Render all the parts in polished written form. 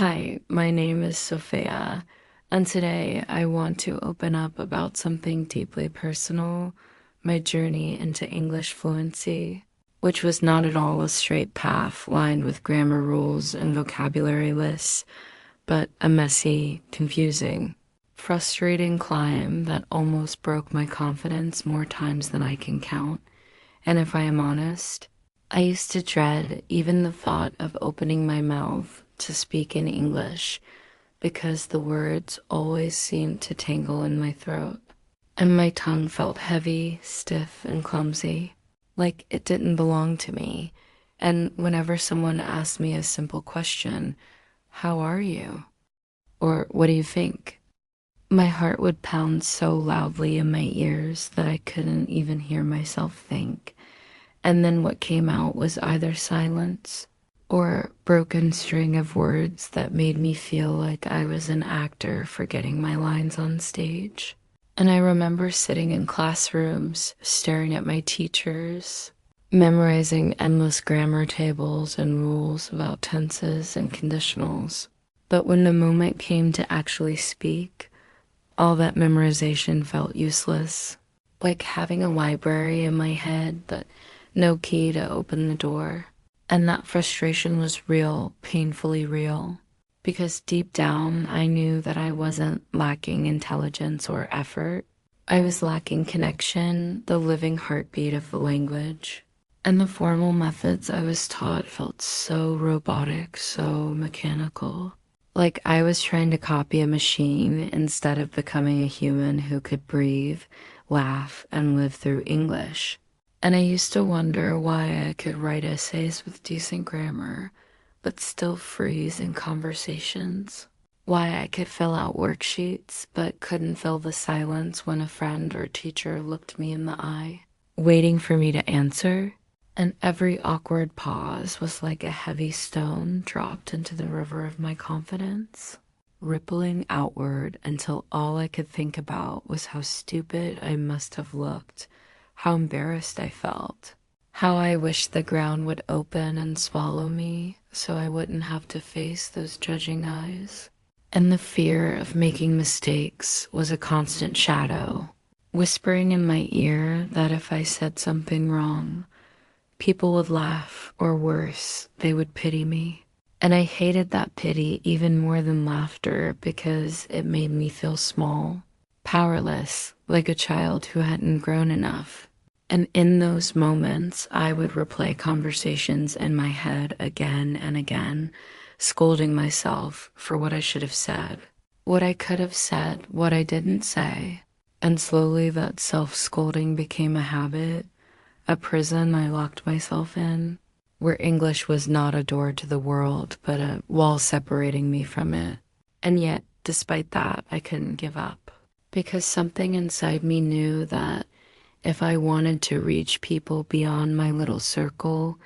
Hi, my name is Sophia, and today I want to open up about something deeply personal, my journey into English fluency, which was not at all a straight path lined with grammar rules and vocabulary lists, but a messy, confusing, frustrating climb that almost broke my confidence more times than I can count. And if I am honest, I used to dread even the thought of opening my mouth to speak in English because the words always seemed to tangle in my throat, and my tongue felt heavy, stiff, and clumsy, like it didn't belong to me. And whenever someone asked me a simple question, "How are you?" or "What do you think?" my heart would pound so loudly in my ears that I couldn't even hear myself think. And then what came out was either silence or broken string of words that made me feel like I was an actor forgetting my lines on stage. And I remember sitting in classrooms, staring at my teachers, memorizing endless grammar tables and rules about tenses and conditionals. But when the moment came to actually speak, all that memorization felt useless, like having a library in my head but no key to open the door. And that frustration was real, painfully real, because deep down I knew that I wasn't lacking intelligence or effort. I was lacking connection, the living heartbeat of the language. And the formal methods I was taught felt so robotic, so mechanical. Like I was trying to copy a machine instead of becoming a human who could breathe, laugh, and live through English. And I used to wonder why I could write essays with decent grammar, but still freeze in conversations. Why I could fill out worksheets, but couldn't fill the silence when a friend or teacher looked me in the eye, waiting for me to answer. And every awkward pause was like a heavy stone dropped into the river of my confidence, rippling outward until all I could think about was how stupid I must have looked, how embarrassed I felt, how I wished the ground would open and swallow me so I wouldn't have to face those judging eyes. And the fear of making mistakes was a constant shadow, whispering in my ear that if I said something wrong, people would laugh, or worse, they would pity me. And I hated that pity even more than laughter because it made me feel small, powerless, like a child who hadn't grown enough. And in those moments, I would replay conversations in my head again and again, scolding myself for what I should have said, what I could have said, what I didn't say. And slowly that self-scolding became a habit, a prison I locked myself in, where English was not a door to the world, but a wall separating me from it. And yet, despite that, I couldn't give up, because something inside me knew that if I wanted to reach people beyond my little circle,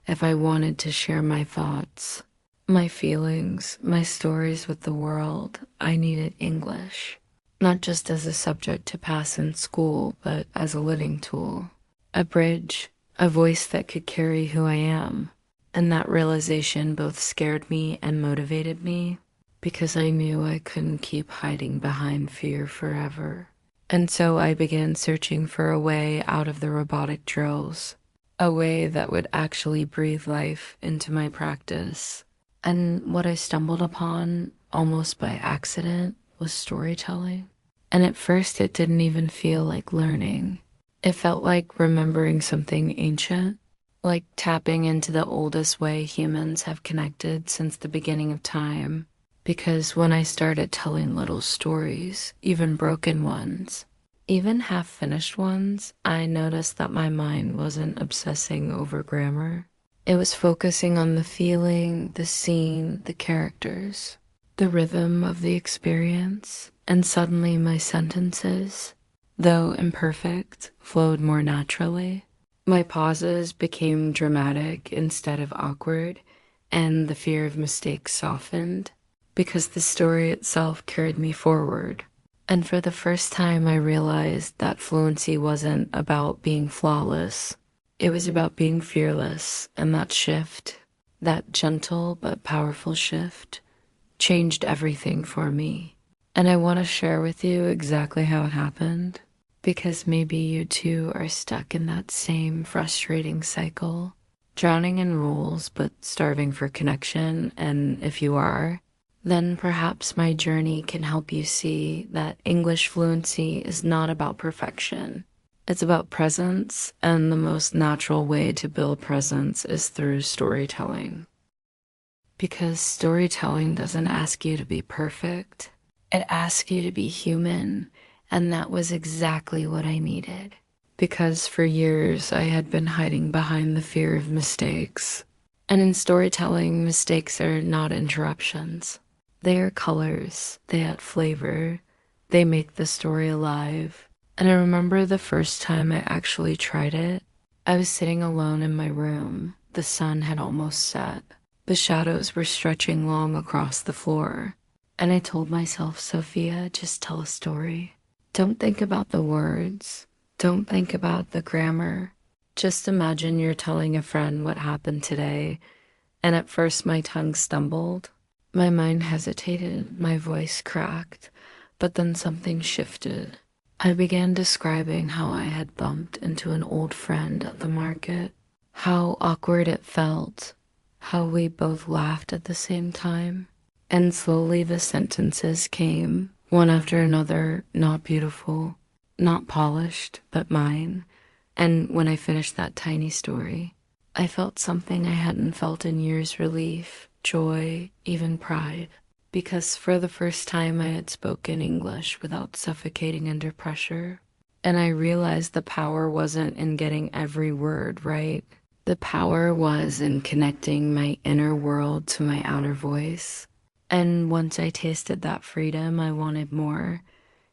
if I wanted to share my thoughts, my feelings, my stories with the world, I needed English. Not just as a subject to pass in school, but as a living tool. A bridge, a voice that could carry who I am. And that realization both scared me and motivated me, because I knew I couldn't keep hiding behind fear forever. And so I began searching for a way out of the robotic drills, a way that would actually breathe life into my practice. And what I stumbled upon, almost by accident, was storytelling. And at first it didn't even feel like learning. It felt like remembering something ancient, like tapping into the oldest way humans have connected since the beginning of time. Because when I started telling little stories, even broken ones, even half-finished ones, I noticed that my mind wasn't obsessing over grammar. It was focusing on the feeling, the scene, the characters, the rhythm of the experience, and suddenly my sentences, though imperfect, flowed more naturally. My pauses became dramatic instead of awkward, and the fear of mistakes softened, because the story itself carried me forward. And for the first time, I realized that fluency wasn't about being flawless. It was about being fearless, and that shift, that gentle but powerful shift, changed everything for me. And I want to share with you exactly how it happened because maybe you too are stuck in that same frustrating cycle, drowning in rules but starving for connection. And if you are, then perhaps my journey can help you see that English fluency is not about perfection. It's about presence, and the most natural way to build presence is through storytelling. Because storytelling doesn't ask you to be perfect, it asks you to be human, and that was exactly what I needed. Because for years I had been hiding behind the fear of mistakes. And in storytelling, mistakes are not interruptions. They are colors, they add flavor, they make the story alive. And I remember the first time I actually tried it, I was sitting alone in my room. The sun had almost set. The shadows were stretching long across the floor. And I told myself, Sophia, just tell a story. Don't think about the words. Don't think about the grammar. Just imagine you're telling a friend what happened today. And at first my tongue stumbled. My mind hesitated, my voice cracked, but then something shifted. I began describing how I had bumped into an old friend at the market, how awkward it felt, how we both laughed at the same time. And slowly the sentences came, one after another, not beautiful, not polished, but mine. And when I finished that tiny story, I felt something I hadn't felt in years: relief, joy, even pride. Because for the first time I had spoken English without suffocating under pressure. And I realized the power wasn't in getting every word right. The power was in connecting my inner world to my outer voice. And once I tasted that freedom, I wanted more.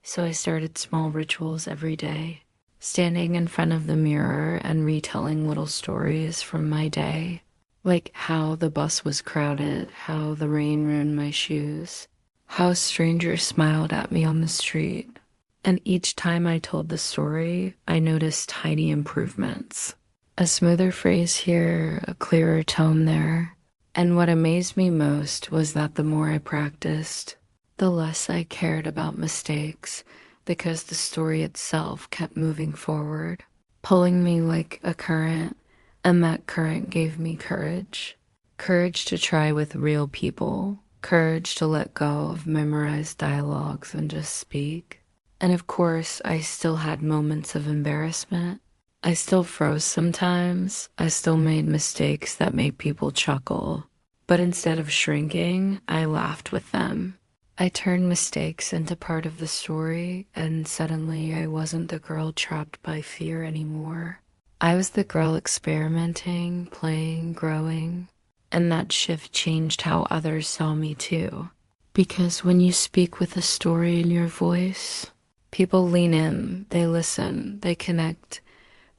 So I started small rituals every day, standing in front of the mirror and retelling little stories from my day. Like how the bus was crowded, how the rain ruined my shoes, how strangers smiled at me on the street. And each time I told the story, I noticed tiny improvements. A smoother phrase here, a clearer tone there. And what amazed me most was that the more I practiced, the less I cared about mistakes, because the story itself kept moving forward, pulling me like a current. And that current gave me courage. Courage to try with real people. Courage to let go of memorized dialogues and just speak. And of course, I still had moments of embarrassment. I still froze sometimes. I still made mistakes that made people chuckle. But instead of shrinking, I laughed with them. I turned mistakes into part of the story, and suddenly I wasn't the girl trapped by fear anymore. I was the girl experimenting, playing, growing, and that shift changed how others saw me too. Because when you speak with a story in your voice, people lean in, they listen, they connect.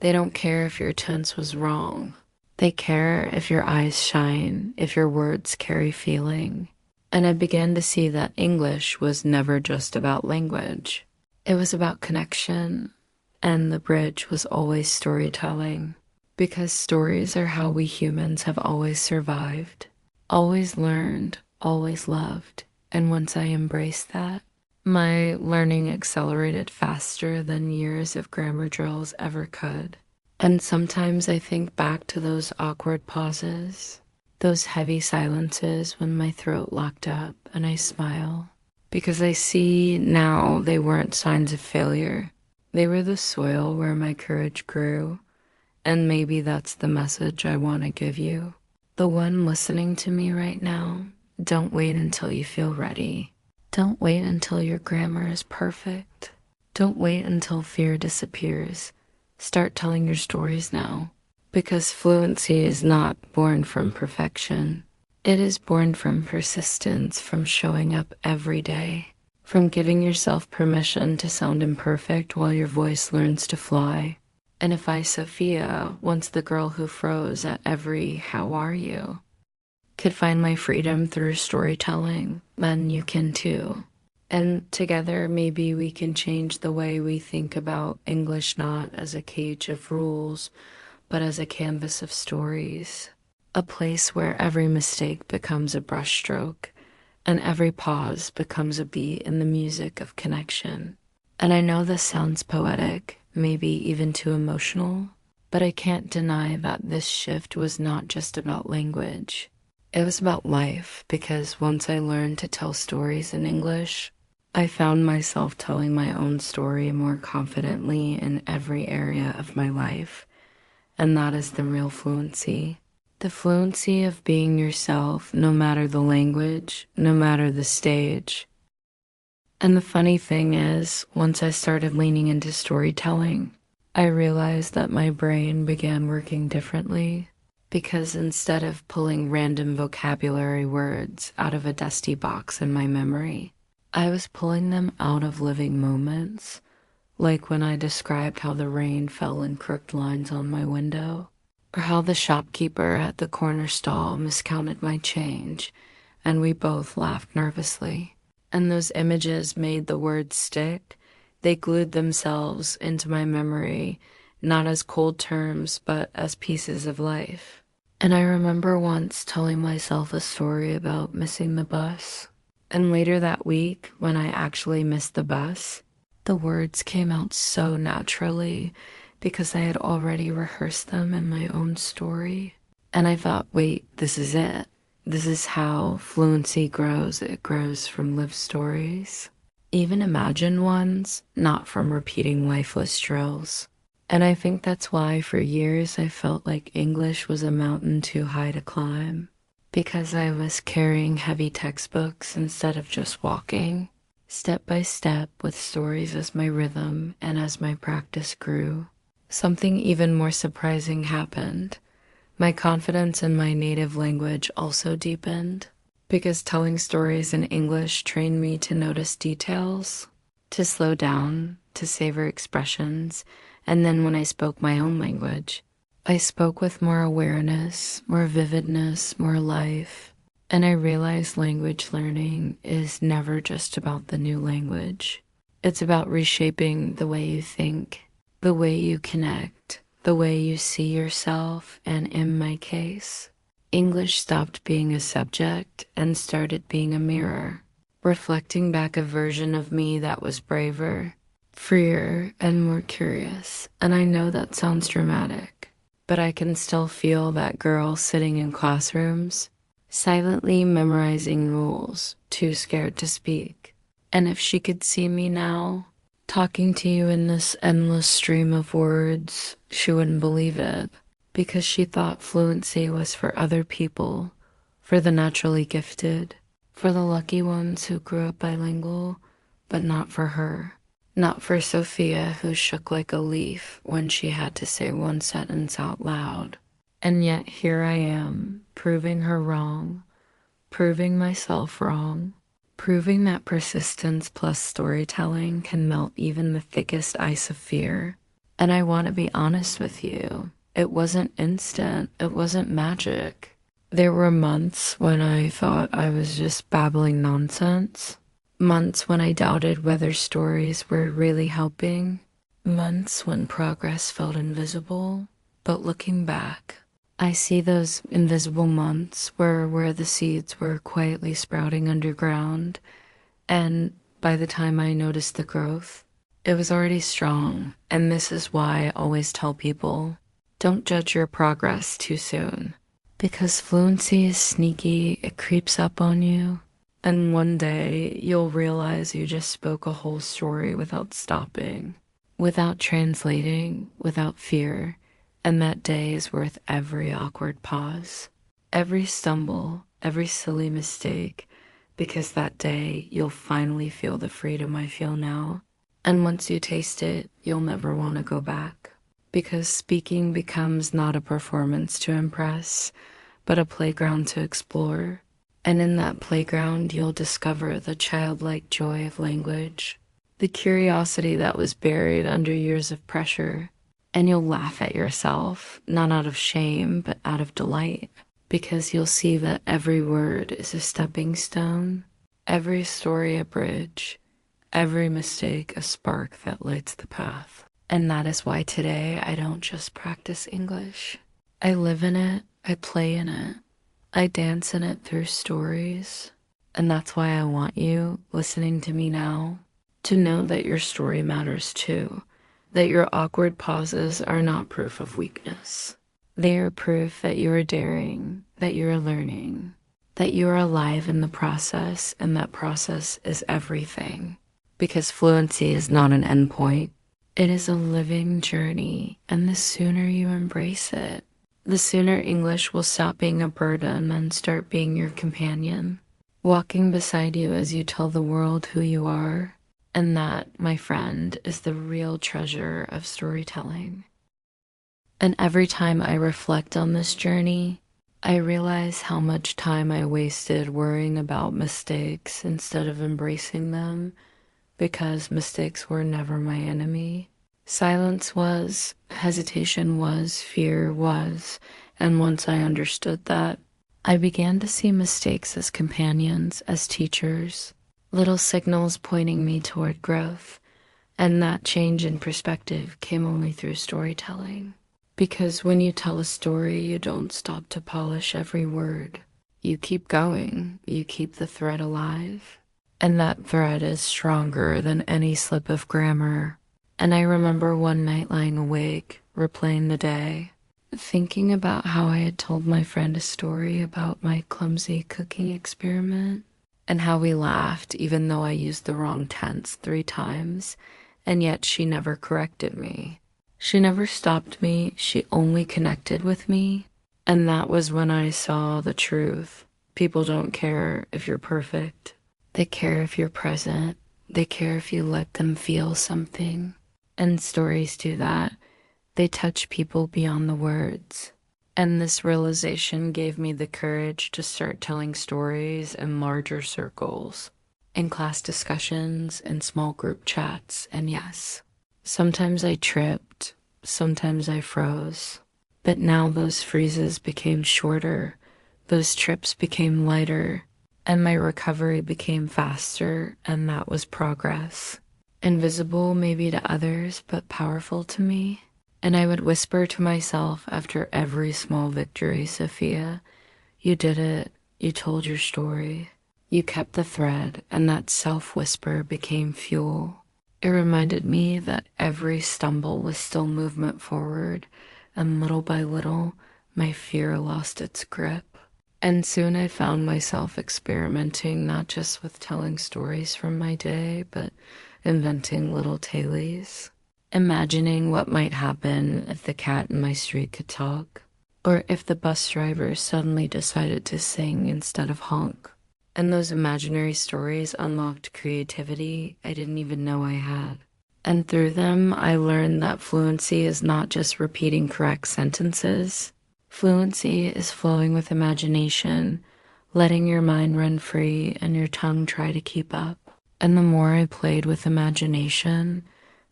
They don't care if your tense was wrong. They care if your eyes shine, if your words carry feeling. And I began to see that English was never just about language. It was about connection. And the bridge was always storytelling, because stories are how we humans have always survived, always learned, always loved. And once I embraced that, my learning accelerated faster than years of grammar drills ever could. And sometimes I think back to those awkward pauses, those heavy silences when my throat locked up, and I smile, because I see now they weren't signs of failure. They were the soil where my courage grew, and maybe that's the message I want to give you. The one listening to me right now, don't wait until you feel ready. Don't wait until your grammar is perfect. Don't wait until fear disappears. Start telling your stories now, because fluency is not born from perfection. It is born from persistence, from showing up every day. From giving yourself permission to sound imperfect while your voice learns to fly. And if I, Sophia, once the girl who froze at every "how are you," could find my freedom through storytelling, then you can too. And together, maybe we can change the way we think about English, not as a cage of rules, but as a canvas of stories. A place where every mistake becomes a brushstroke, and every pause becomes a beat in the music of connection. And I know this sounds poetic, maybe even too emotional, but I can't deny that this shift was not just about language. It was about life, because once I learned to tell stories in English, I found myself telling my own story more confidently in every area of my life. And that is the real fluency. The fluency of being yourself, no matter the language, no matter the stage. And the funny thing is, once I started leaning into storytelling, I realized that my brain began working differently, because instead of pulling random vocabulary words out of a dusty box in my memory, I was pulling them out of living moments, like when I described how the rain fell in crooked lines on my window, or how the shopkeeper at the corner stall miscounted my change, and we both laughed nervously. And those images made the words stick. They glued themselves into my memory, not as cold terms, but as pieces of life. And I remember once telling myself a story about missing the bus. And later that week, when I actually missed the bus, the words came out so naturally because I had already rehearsed them in my own story. And I thought, wait, this is it. This is how fluency grows. It grows from lived stories, even imagined ones, not from repeating lifeless drills. And I think that's why for years I felt like English was a mountain too high to climb, because I was carrying heavy textbooks instead of just walking, step by step, with stories as my rhythm. And as my practice grew, something even more surprising happened. My confidence in my native language also deepened, because telling stories in English trained me to notice details, to slow down, to savor expressions, and then when I spoke my own language, I spoke with more awareness, more vividness, more life. And I realized language learning is never just about the new language. It's about reshaping the way you think, the way you connect, the way you see yourself. And in my case, English stopped being a subject and started being a mirror, reflecting back a version of me that was braver, freer, and more curious. And I know that sounds dramatic, but I can still feel that girl sitting in classrooms, silently memorizing rules, too scared to speak. And if she could see me now, talking to you in this endless stream of words, she wouldn't believe it, because she thought fluency was for other people, for the naturally gifted, for the lucky ones who grew up bilingual, but not for her. Not for Sophia, who shook like a leaf when she had to say one sentence out loud. And yet here I am, proving her wrong, proving myself wrong, proving that persistence plus storytelling can melt even the thickest ice of fear. And I want to be honest with you. It wasn't instant. It wasn't magic. There were months when I thought I was just babbling nonsense. Months when I doubted whether stories were really helping. Months when progress felt invisible. But looking back, I see those invisible months where the seeds were quietly sprouting underground, and by the time I noticed the growth, it was already strong. And this is why I always tell people, don't judge your progress too soon, because fluency is sneaky. It creeps up on you, and one day you'll realize you just spoke a whole story without stopping, without translating, without fear. And that day is worth every awkward pause, every stumble, every silly mistake, because that day you'll finally feel the freedom I feel now. And once you taste it, you'll never want to go back, because speaking becomes not a performance to impress, but a playground to explore. And in that playground, you'll discover the childlike joy of language, the curiosity that was buried under years of pressure. And you'll laugh at yourself, not out of shame, but out of delight, because you'll see that every word is a stepping stone, every story a bridge, every mistake a spark that lights the path. And that is why today I don't just practice English. I live in it, I play in it, I dance in it through stories, And that's why I want you, listening to me now, to know that your story matters too, that your awkward pauses are not proof of weakness. They are proof that you are daring, that you are learning, that you are alive in the process, and that process is everything. Because fluency is not an endpoint, it is a living journey, and the sooner you embrace it, the sooner English will stop being a burden and start being your companion, walking beside you as you tell the world who you are. And that, my friend, is the real treasure of storytelling. And every time I reflect on this journey, I realize how much time I wasted worrying about mistakes instead of embracing them, because mistakes were never my enemy. Silence was, hesitation was, fear was, and once I understood that, I began to see mistakes as companions, as teachers, little signals pointing me toward growth, and that change in perspective came only through storytelling. Because when you tell a story, you don't stop to polish every word. You keep going, you keep the thread alive. And that thread is stronger than any slip of grammar. And I remember one night lying awake, replaying the day, thinking about how I had told my friend a story about my clumsy cooking experiment, and how we laughed even though I used the wrong tense 3 times, and yet she never corrected me. She never stopped me, she only connected with me, and that was when I saw the truth. People don't care if you're perfect. They care if you're present. They care if you let them feel something. And stories do that. They touch people beyond the words. And this realization gave me the courage to start telling stories in larger circles, in class discussions, in small group chats, and yes, sometimes I tripped, sometimes I froze, but now those freezes became shorter, those trips became lighter, and my recovery became faster, and that was progress. Invisible maybe to others, but powerful to me. And I would whisper to myself after every small victory, Sophia, you did it, you told your story, you kept the thread, and that self-whisper became fuel. It reminded me that every stumble was still movement forward, and little by little, my fear lost its grip. And soon I found myself experimenting not just with telling stories from my day, but inventing little tailies, imagining what might happen if the cat in my street could talk, or if the bus driver suddenly decided to sing instead of honk. And those imaginary stories unlocked creativity I didn't even know I had. And through them, I learned that fluency is not just repeating correct sentences. Fluency is flowing with imagination, letting your mind run free and your tongue try to keep up. And the more I played with imagination,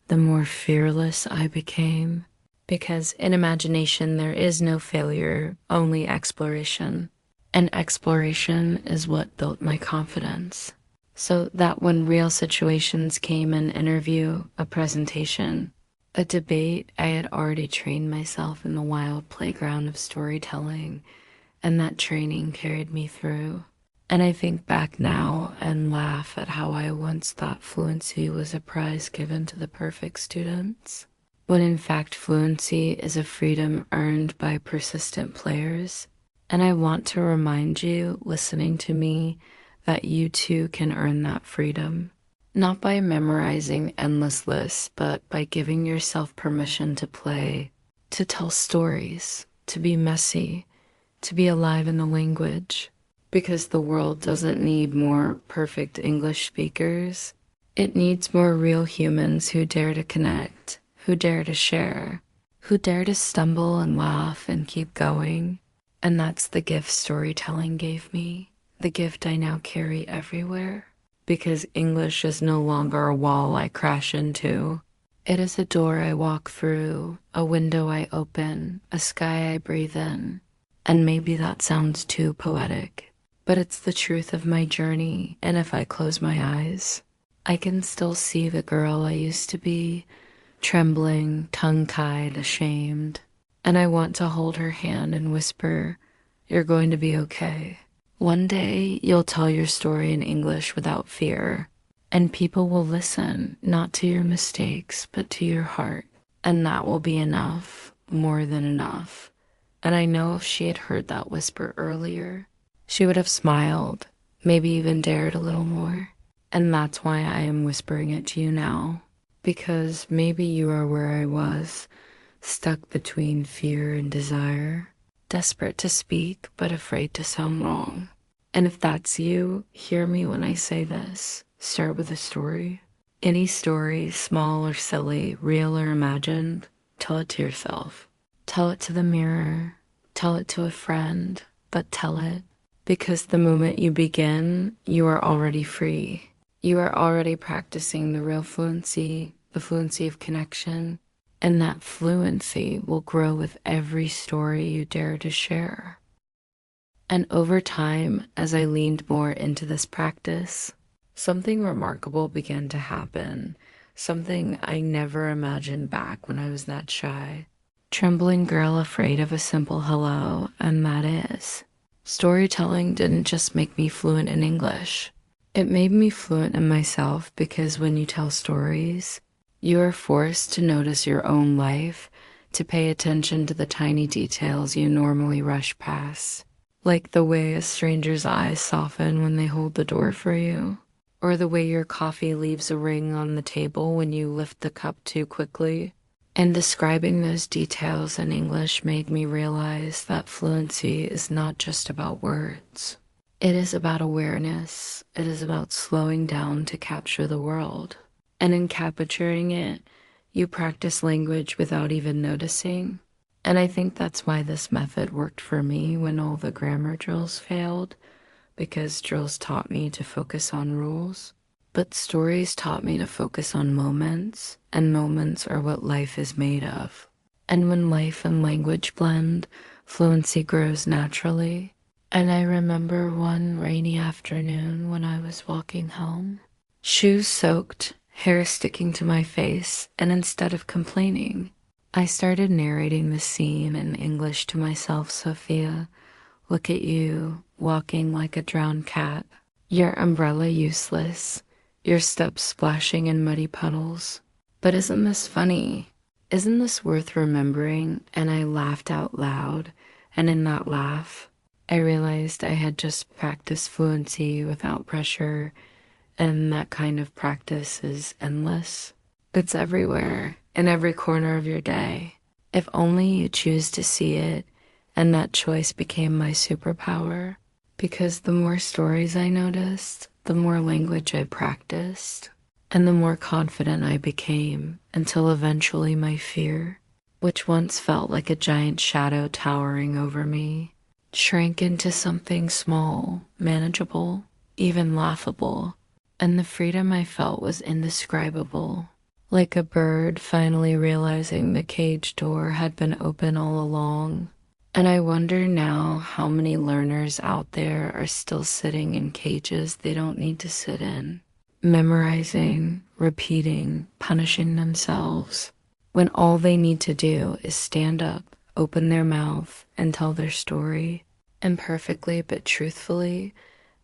the more fearless I became. Because in imagination, there is no failure, only exploration. And exploration is what built my confidence. So that when real situations came, an interview, a presentation, a debate, I had already trained myself in the wild playground of storytelling, and that training carried me through. And I think back now and laugh at how I once thought fluency was a prize given to the perfect students, when in fact fluency is a freedom earned by persistent players. And I want to remind you, listening to me, that you too can earn that freedom. Not by memorizing endless lists, but by giving yourself permission to play, to tell stories, to be messy, to be alive in the language. Because the world doesn't need more perfect English speakers. It needs more real humans who dare to connect, who dare to share, who dare to stumble and laugh and keep going. And that's the gift storytelling gave me, the gift I now carry everywhere. Because English is no longer a wall I crash into. It is a door I walk through, a window I open, a sky I breathe in. And maybe that sounds too poetic, but it's the truth of my journey, and if I close my eyes, I can still see the girl I used to be, trembling, tongue-tied, ashamed. And I want to hold her hand and whisper, "You're going to be okay. One day, you'll tell your story in English without fear, and people will listen, not to your mistakes, but to your heart. And that will be enough, more than enough. And I know if she had heard that whisper earlier, she would have smiled, maybe even dared a little more. And that's why I am whispering it to you now, because maybe you are where I was, stuck between fear and desire, desperate to speak, but afraid to sound wrong. And if that's you, hear me when I say this. Start with a story. Any story, small or silly, real or imagined, tell it to yourself. Tell it to the mirror. Tell it to a friend, but tell it. Because the moment you begin, you are already free. You are already practicing the real fluency, the fluency of connection, and that fluency will grow with every story you dare to share. And over time, as I leaned more into this practice, something remarkable began to happen, something I never imagined back when I was that shy. Trembling girl afraid of a simple hello, and that is. Storytelling didn't just make me fluent in English. It made me fluent in myself because when you tell stories, you are forced to notice your own life, to pay attention to the tiny details you normally rush past, like the way a stranger's eyes soften when they hold the door for you, or the way your coffee leaves a ring on the table when you lift the cup too quickly. And describing those details in English made me realize that fluency is not just about words. It is about awareness. It is about slowing down to capture the world. And in capturing it, you practice language without even noticing. And I think that's why this method worked for me when all the grammar drills failed, because drills taught me to focus on rules. But stories taught me to focus on moments, and moments are what life is made of. And when life and language blend, fluency grows naturally. And I remember one rainy afternoon when I was walking home, shoes soaked, hair sticking to my face, and instead of complaining, I started narrating the scene in English to myself. Sophia, look at you, walking like a drowned cat. Your umbrella useless. Your steps splashing in muddy puddles. But isn't this funny? Isn't this worth remembering? And I laughed out loud, and in that laugh, I realized I had just practiced fluency without pressure, and that kind of practice is endless. It's everywhere, in every corner of your day. If only you choose to see it, and that choice became my superpower. Because the more stories I noticed, the more language I practiced, and the more confident I became, until eventually my fear, which once felt like a giant shadow towering over me, shrank into something small, manageable, even laughable, and the freedom I felt was indescribable, like a bird finally realizing the cage door had been open all along. And I wonder now how many learners out there are still sitting in cages they don't need to sit in, memorizing, repeating, punishing themselves, when all they need to do is stand up, open their mouth, and tell their story, imperfectly but truthfully.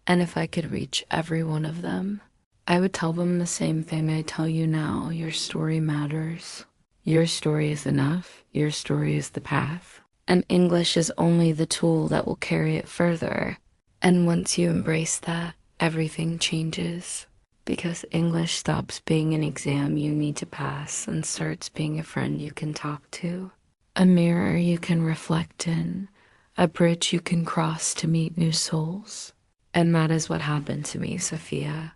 And if I could reach every one of them, I would tell them the same thing I tell you now. Your story matters. Your story is enough. Your story is the path. And English is only the tool that will carry it further. And once you embrace that, everything changes. Because English stops being an exam you need to pass and starts being a friend you can talk to, a mirror you can reflect in, a bridge you can cross to meet new souls. And that is what happened to me, Sophia,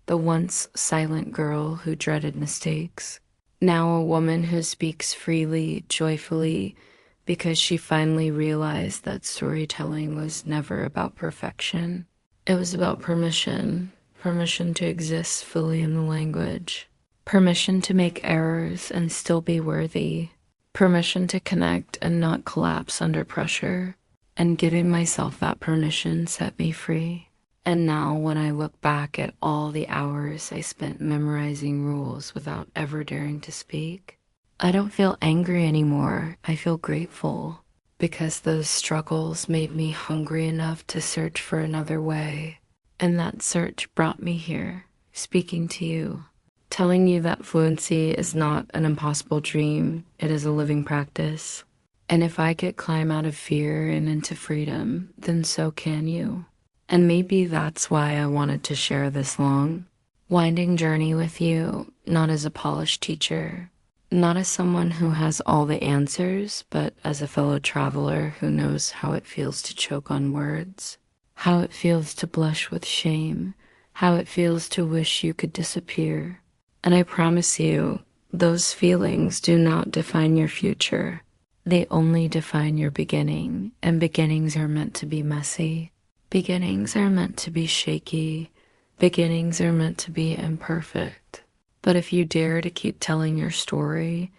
the once silent girl who dreaded mistakes, now a woman who speaks freely, joyfully, because she finally realized that storytelling was never about perfection. It was about permission, permission to exist fully in the language, permission to make errors and still be worthy, permission to connect and not collapse under pressure. And giving myself that permission set me free. And now when I look back at all the hours I spent memorizing rules without ever daring to speak, I don't feel angry anymore. I feel grateful. because those struggles made me hungry enough to search for another way. And that search brought me here, speaking to you, telling you that fluency is not an impossible dream, it is a living practice. And if I could climb out of fear and into freedom, then so can you. And maybe that's why I wanted to share this long, winding journey with you, not as a polished teacher, not as someone who has all the answers, but as a fellow traveler who knows how it feels to choke on words, how it feels to blush with shame, how it feels to wish you could disappear. And I promise you, those feelings do not define your future. They only define your beginning, and beginnings are meant to be messy. Beginnings are meant to be shaky. Beginnings are meant to be imperfect. But if you dare to keep telling your story,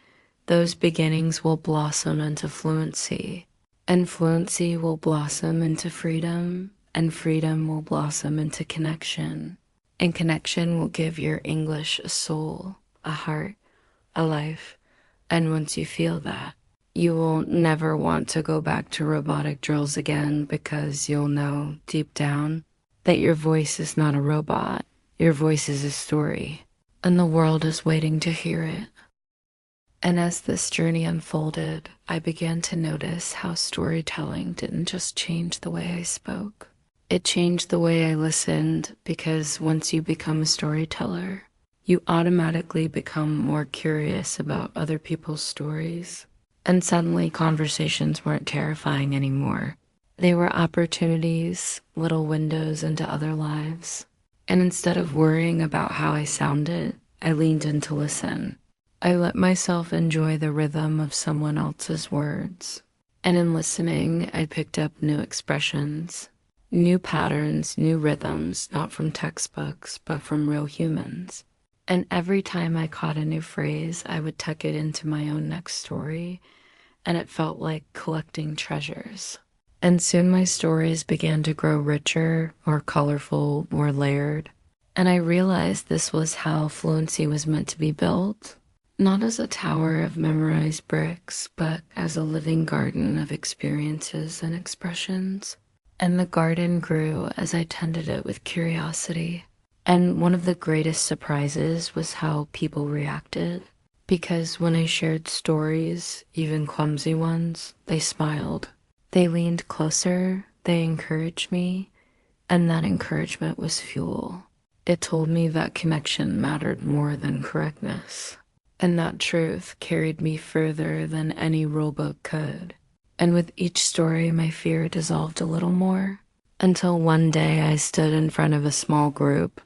those beginnings will blossom into fluency, and fluency will blossom into freedom, and freedom will blossom into connection, and connection will give your English a soul, a heart, a life. And once you feel that, you will never want to go back to robotic drills again, because you'll know deep down that your voice is not a robot. Your voice is a story, and the world is waiting to hear it. And as this journey unfolded, I began to notice how storytelling didn't just change the way I spoke. It changed the way I listened, because once you become a storyteller, you automatically become more curious about other people's stories. And suddenly conversations weren't terrifying anymore. They were opportunities, little windows into other lives. And instead of worrying about how I sounded, I leaned in to listen. I let myself enjoy the rhythm of someone else's words. And in listening, I picked up new expressions, new patterns, new rhythms, not from textbooks, but from real humans. And every time I caught a new phrase, I would tuck it into my own next story, and it felt like collecting treasures. And soon my stories began to grow richer, more colorful, more layered. And I realized this was how fluency was meant to be built, not as a tower of memorized bricks, but as a living garden of experiences and expressions. And the garden grew as I tended it with curiosity. And one of the greatest surprises was how people reacted. Because when I shared stories, even clumsy ones, they smiled. They leaned closer, they encouraged me, and that encouragement was fuel. It told me that connection mattered more than correctness. And that truth carried me further than any rulebook could. And with each story, my fear dissolved a little more, until one day I stood in front of a small group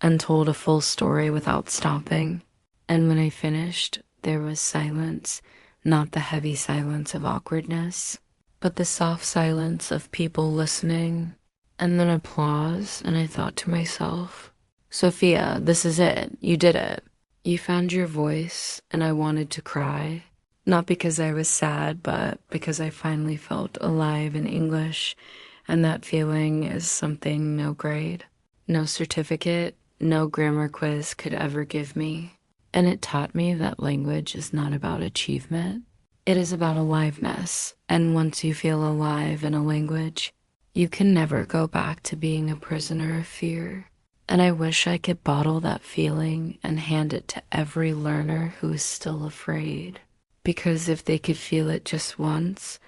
and told a full story without stopping. And when I finished, there was silence, not the heavy silence of awkwardness, but the soft silence of people listening, and then applause. And I thought to myself, Sophia, this is it. You did it. You found your voice. And I wanted to cry, not because I was sad, but because I finally felt alive in English. And that feeling is something no grade, no certificate, no grammar quiz could ever give me. And it taught me that language is not about achievement. It is about aliveness. And once you feel alive in a language, you can never go back to being a prisoner of fear. And I wish I could bottle that feeling and hand it to every learner who is still afraid. Because if they could feel it just once,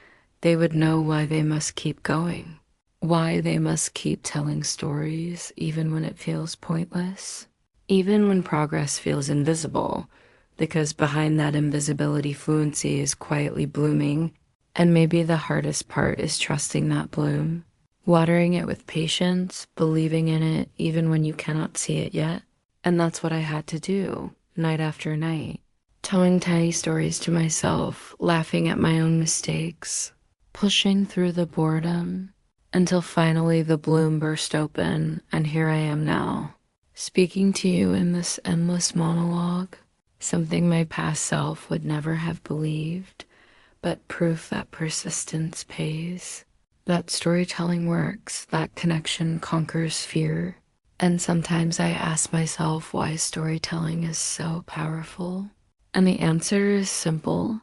they would know why they must keep going. Why they must keep telling stories even when it feels pointless. Even when progress feels invisible, because behind that invisibility, fluency is quietly blooming. And maybe the hardest part is trusting that bloom, watering it with patience, believing in it even when you cannot see it yet. And that's what I had to do, night after night, telling tiny stories to myself, laughing at my own mistakes, pushing through the boredom, until finally the bloom burst open, and here I am now, speaking to you in this endless monologue, something my past self would never have believed, but proof that persistence pays, that storytelling works, that connection conquers fear. And sometimes I ask myself why storytelling is so powerful. And the answer is simple,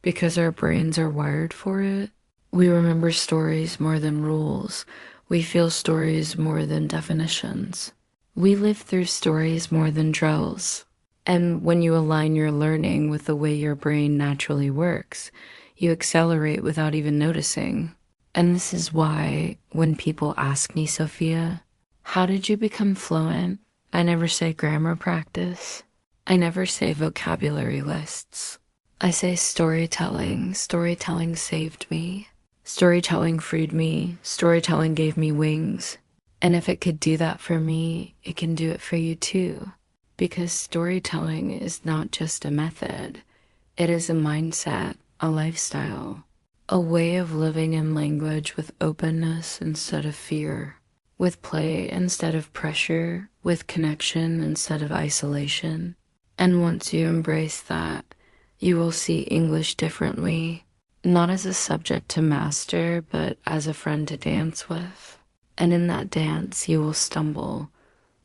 because our brains are wired for it. We remember stories more than rules. We feel stories more than definitions. We live through stories more than drills. And when you align your learning with the way your brain naturally works, you accelerate without even noticing. And this is why when people ask me, Sophia, how did you become fluent? I never say grammar practice. I never say vocabulary lists. I say storytelling. Storytelling saved me. Storytelling freed me. Storytelling gave me wings. And if it could do that for me, it can do it for you too. Because storytelling is not just a method. It is a mindset, a lifestyle, a way of living in language with openness instead of fear, with play instead of pressure, with connection instead of isolation. And once you embrace that, you will see English differently, not as a subject to master, but as a friend to dance with. And in that dance, you will stumble,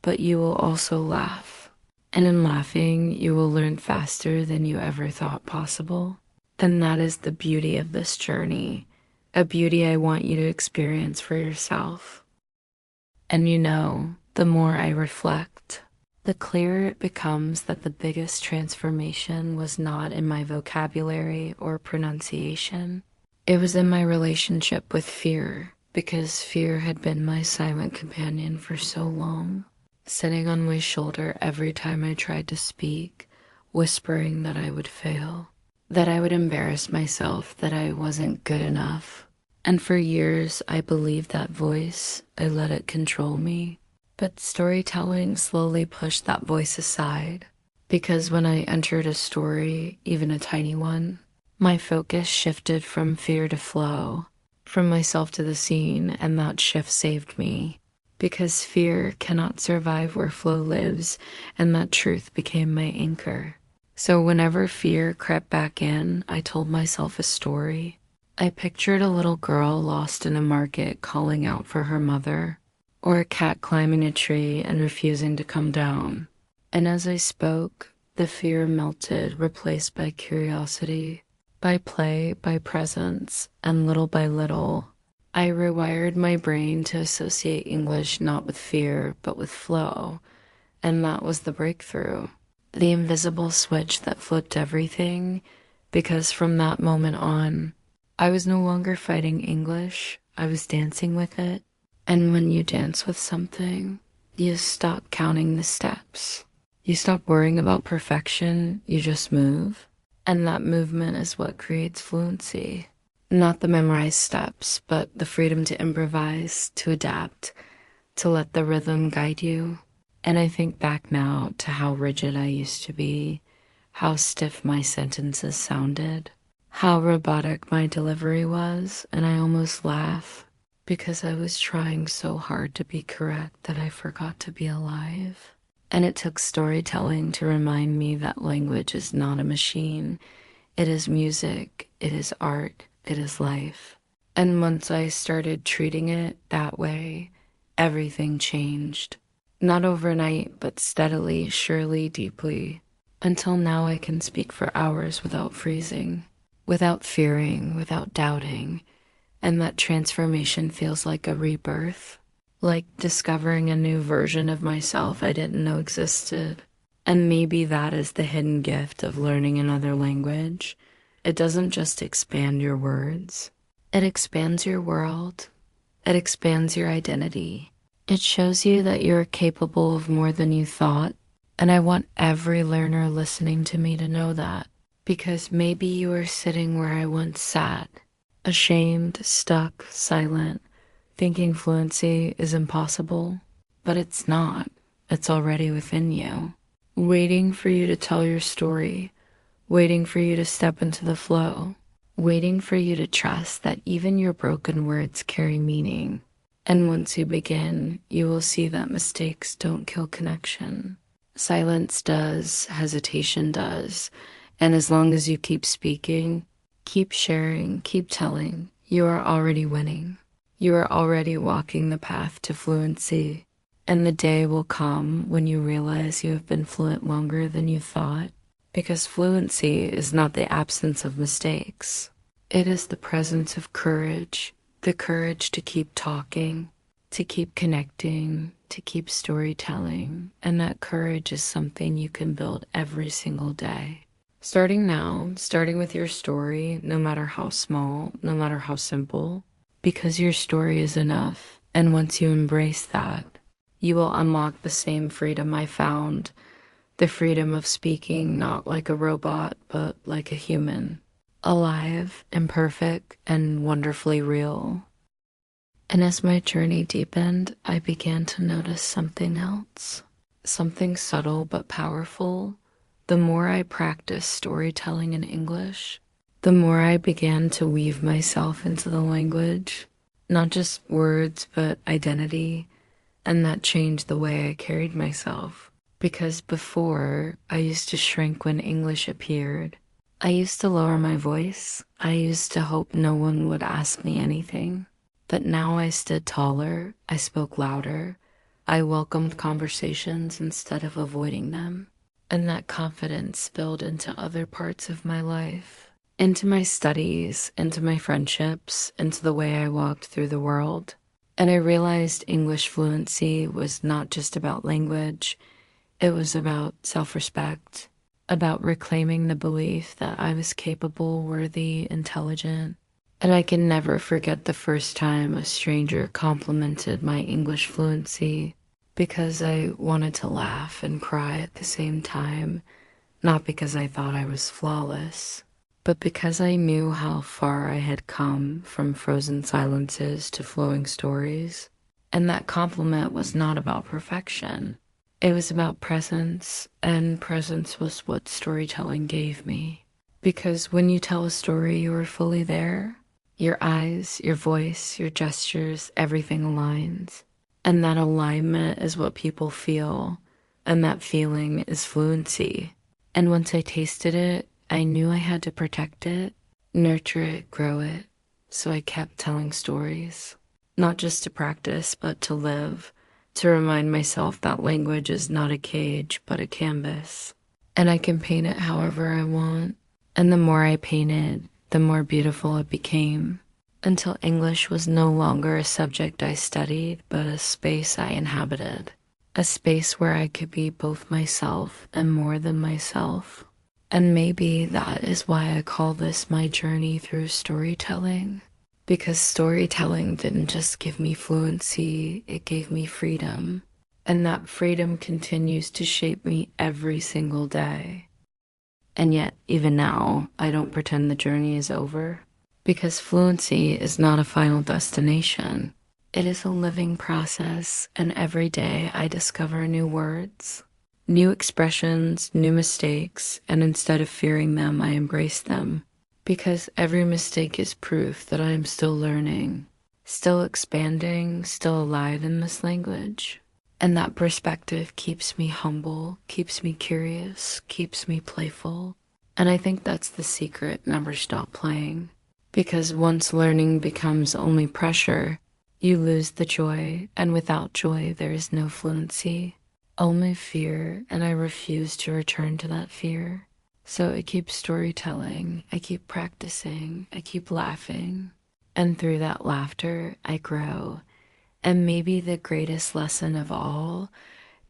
but you will also laugh. And in laughing, you will learn faster than you ever thought possible. And that is the beauty of this journey, a beauty I want you to experience for yourself. And you know, the more I reflect, the clearer it becomes that the biggest transformation was not in my vocabulary or pronunciation. It was in my relationship with fear, because fear had been my silent companion for so long, sitting on my shoulder every time I tried to speak, whispering that I would fail, that I would embarrass myself, that I wasn't good enough. And for years, I believed that voice. I let it control me. But storytelling slowly pushed that voice aside, because when I entered a story, even a tiny one, my focus shifted from fear to flow, from myself to the scene, and that shift saved me, because fear cannot survive where flow lives, and that truth became my anchor. So whenever fear crept back in, I told myself a story. I pictured a little girl lost in a market calling out for her mother, or a cat climbing a tree and refusing to come down. And as I spoke, the fear melted, replaced by curiosity, by play, by presence, and little by little, I rewired my brain to associate English not with fear, but with flow. And that was the breakthrough, the invisible switch that flipped everything, because from that moment on, I was no longer fighting English, I was dancing with it. And when you dance with something, you stop counting the steps. You stop worrying about perfection, you just move. And that movement is what creates fluency. Not the memorized steps, but the freedom to improvise, to adapt, to let the rhythm guide you. And I think back now to how rigid I used to be, how stiff my sentences sounded, how robotic my delivery was, and I almost laugh, because I was trying so hard to be correct that I forgot to be alive. And it took storytelling to remind me that language is not a machine. It is music, it is art, it is life. And once I started treating it that way, everything changed. Not overnight, but steadily, surely, deeply. Until now I can speak for hours without freezing, without fearing, without doubting. And that transformation feels like a rebirth, like discovering a new version of myself I didn't know existed. And maybe that is the hidden gift of learning another language. It doesn't just expand your words. It expands your world. It expands your identity. It shows you that you're capable of more than you thought. And I want every learner listening to me to know that, because maybe you are sitting where I once sat, ashamed, stuck, silent, thinking fluency is impossible, but it's not. It's already within you, waiting for you to tell your story, waiting for you to step into the flow, waiting for you to trust that even your broken words carry meaning. And once you begin, you will see that mistakes don't kill connection. Silence does, hesitation does, and as long as you keep speaking, keep sharing, keep telling, you are already winning. You are already walking the path to fluency, and the day will come when you realize you have been fluent longer than you thought, because fluency is not the absence of mistakes. It is the presence of courage, the courage to keep talking, to keep connecting, to keep storytelling. And that courage is something you can build every single day. Starting now, starting with your story, no matter how small, no matter how simple, because your story is enough. And once you embrace that, you will unlock the same freedom I found, the freedom of speaking not like a robot, but like a human, alive, imperfect, and wonderfully real. And as my journey deepened, I began to notice something else, something subtle but powerful. The more I practiced storytelling in English, the more I began to weave myself into the language, not just words, but identity, and that changed the way I carried myself. Because before, I used to shrink when English appeared. I used to lower my voice. I used to hope no one would ask me anything. But now I stood taller, I spoke louder, I welcomed conversations instead of avoiding them. And that confidence spilled into other parts of my life, into my studies, into my friendships, into the way I walked through the world. And I realized English fluency was not just about language, it was about self-respect, about reclaiming the belief that I was capable, worthy, intelligent. And I can never forget the first time a stranger complimented my English fluency, because I wanted to laugh and cry at the same time, not because I thought I was flawless, but because I knew how far I had come from frozen silences to flowing stories. And that compliment was not about perfection. It was about presence, and presence was what storytelling gave me. Because when you tell a story, you are fully there. Your eyes, your voice, your gestures, everything aligns. And that alignment is what people feel, and that feeling is fluency. And once I tasted it, I knew I had to protect it, nurture it, grow it. So I kept telling stories, not just to practice, but to live, to remind myself that language is not a cage, but a canvas. And I can paint it however I want. And the more I painted, the more beautiful it became, until English was no longer a subject I studied, but a space I inhabited, a space where I could be both myself and more than myself. And maybe that is why I call this my journey through storytelling, because storytelling didn't just give me fluency, it gave me freedom, and that freedom continues to shape me every single day. And yet, even now, I don't pretend the journey is over, because fluency is not a final destination. It is a living process, and every day I discover new words, new expressions, new mistakes, and instead of fearing them, I embrace them, because every mistake is proof that I am still learning, still expanding, still alive in this language. And that perspective keeps me humble, keeps me curious, keeps me playful. And I think that's the secret: never stop playing. Because once learning becomes only pressure, you lose the joy, and without joy there is no fluency. Only fear, and I refuse to return to that fear. So I keep storytelling, I keep practicing, I keep laughing. And through that laughter, I grow. And maybe the greatest lesson of all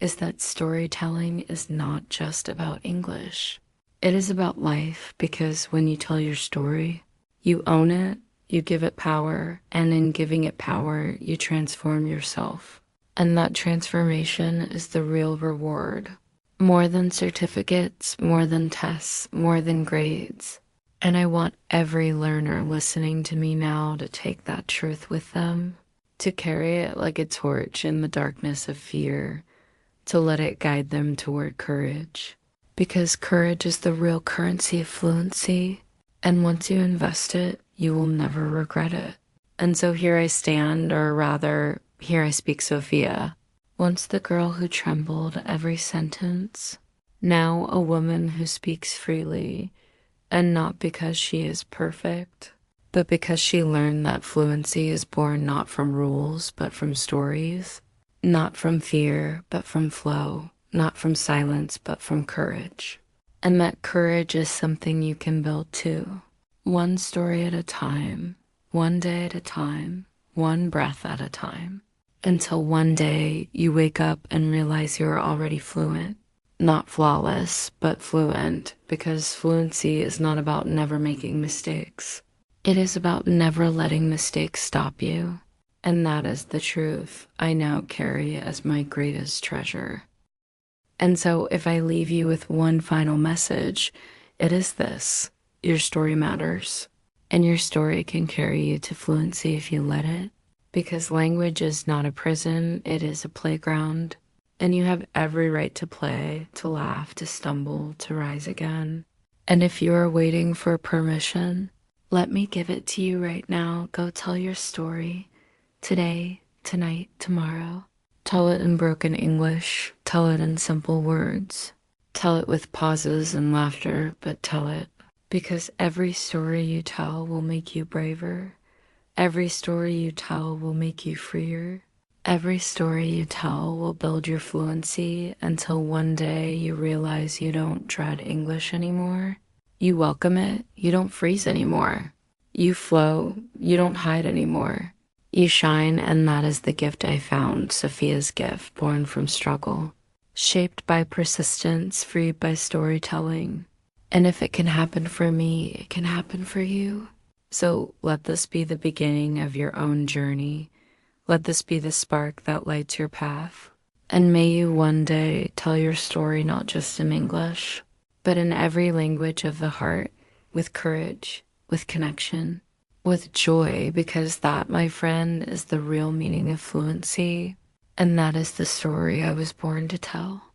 is that storytelling is not just about English. It is about life, because when you tell your story, you own it, you give it power, and in giving it power, you transform yourself. And that transformation is the real reward. More than certificates, more than tests, more than grades. And I want every learner listening to me now to take that truth with them, to carry it like a torch in the darkness of fear, to let it guide them toward courage. Because courage is the real currency of fluency, and once you invest it, you will never regret it. And so here I stand, or rather, here I speak Sophia, once the girl who trembled every sentence, now a woman who speaks freely, and not because she is perfect, but because she learned that fluency is born not from rules, but from stories, not from fear, but from flow, not from silence, but from courage. And that courage is something you can build too. One story at a time, one day at a time, one breath at a time, until one day you wake up and realize you're already fluent. Not flawless, but fluent, because fluency is not about never making mistakes. It is about never letting mistakes stop you. And that is the truth I now carry as my greatest treasure. And so if I leave you with one final message, it is this: your story matters. And your story can carry you to fluency if you let it. Because language is not a prison, it is a playground. And you have every right to play, to laugh, to stumble, to rise again. And if you are waiting for permission, let me give it to you right now. Go tell your story. Today, tonight, tomorrow. Tell it in broken English. Tell it in simple words. Tell it with pauses and laughter, but tell it. Because every story you tell will make you braver. Every story you tell will make you freer. Every story you tell will build your fluency until one day you realize you don't dread English anymore. You welcome it. You don't freeze anymore. You flow. You don't hide anymore. You shine, and that is the gift I found, Sophia's gift, born from struggle, shaped by persistence, freed by storytelling. And if it can happen for me, it can happen for you. So let this be the beginning of your own journey. Let this be the spark that lights your path. And may you one day tell your story not just in English, but in every language of the heart, with courage, with connection, with joy, because that, my friend, is the real meaning of fluency. And that is the story I was born to tell.